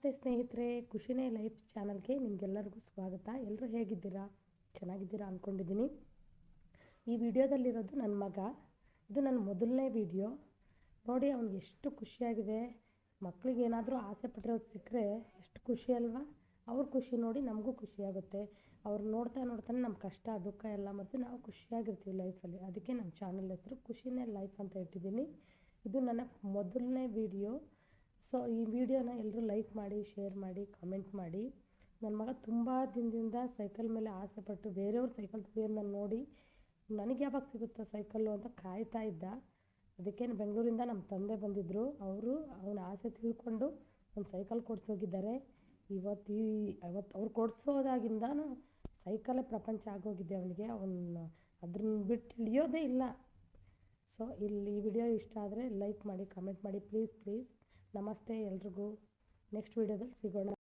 ನಮಸ್ತೆ ಸ್ನೇಹಿತರೆ, ಖುಷಿನೇ ಲೈಫ್ ಚಾನಲ್ಗೆ ನಿಮಗೆಲ್ಲರಿಗೂ ಸ್ವಾಗತ. ಎಲ್ಲರೂ ಹೇಗಿದ್ದೀರಾ? ಚೆನ್ನಾಗಿದ್ದೀರಾ ಅಂದ್ಕೊಂಡಿದ್ದೀನಿ. ಈ ವಿಡಿಯೋದಲ್ಲಿರೋದು ನನ್ನ ಮಗ. ಇದು ನನ್ನ ಮೊದಲನೇ ವಿಡಿಯೋ. ನೋಡಿ ಅವ್ನಿಗೆ ಎಷ್ಟು ಖುಷಿಯಾಗಿದೆ. ಮಕ್ಕಳಿಗೆ ಏನಾದರೂ ಆಸೆ ಪಟ್ಟಿರೋದು ಸಿಕ್ಕರೆ ಎಷ್ಟು ಖುಷಿ ಅಲ್ವಾ? ಅವ್ರ ಖುಷಿ ನೋಡಿ ನಮಗೂ ಖುಷಿಯಾಗುತ್ತೆ. ಅವ್ರು ನೋಡ್ತಾನೆ ನಮ್ಮ ಕಷ್ಟ ದುಃಖ ಎಲ್ಲ ಮತ್ತು ನಾವು ಖುಷಿಯಾಗಿರ್ತೀವಿ ಲೈಫಲ್ಲಿ. ಅದಕ್ಕೆ ನಮ್ಮ ಚಾನಲ್ ಹೆಸರು ಖುಷಿನೇ ಲೈಫ್ ಅಂತ ಇಟ್ಟಿದ್ದೀನಿ. ಇದು ನನ್ನ ಮೊದಲನೇ ವಿಡಿಯೋ. ಸೊ ಈ ವಿಡಿಯೋನ ಎಲ್ಲರೂ ಲೈಕ್ ಮಾಡಿ, ಶೇರ್ ಮಾಡಿ, ಕಮೆಂಟ್ ಮಾಡಿ. ನನ್ನ ಮಗ ತುಂಬ ದಿನದಿಂದ ಸೈಕಲ್ ಮೇಲೆ ಆಸೆ ಪಟ್ಟು ಬೇರೆಯವ್ರ ಸೈಕಲ್ ತೆಗೆಯೋದನ್ನ ನೋಡಿ ನನಗೆ ಯಾವಾಗ ಸಿಗುತ್ತೋ ಸೈಕಲ್ಲು ಅಂತ ಕಾಯ್ತಾ ಇದ್ದ. ಅದಕ್ಕೆ ಬೆಂಗಳೂರಿಂದ ನಮ್ಮ ತಂದೆ ಬಂದಿದ್ದರು. ಅವರು ಅವನ ಆಸೆ ತಿಳ್ಕೊಂಡು ಒಂದು ಸೈಕಲ್ ಕೊಡಿಸೋಗಿದ್ದಾರೆ. ಅವತ್ತು ಅವ್ರು ಕೊಡಿಸೋದಾಗಿಂದ ಸೈಕಲೇ ಪ್ರಪಂಚ ಆಗೋಗಿದೆ ಅವನಿಗೆ. ಅದನ್ನ ಬಿಟ್ಟು ಹಿಡಿಯೋದೇ ಇಲ್ಲ. ಸೊ ಈ ವಿಡಿಯೋ ಇಷ್ಟ ಆದರೆ ಲೈಕ್ ಮಾಡಿ, ಕಮೆಂಟ್ ಮಾಡಿ, ಪ್ಲೀಸ್. ನಮಸ್ತೆ ಎಲ್ರಿಗೂ. ನೆಕ್ಸ್ಟ್ ವಿಡಿಯೋದಲ್ಲಿ ಸಿಗೋಣ.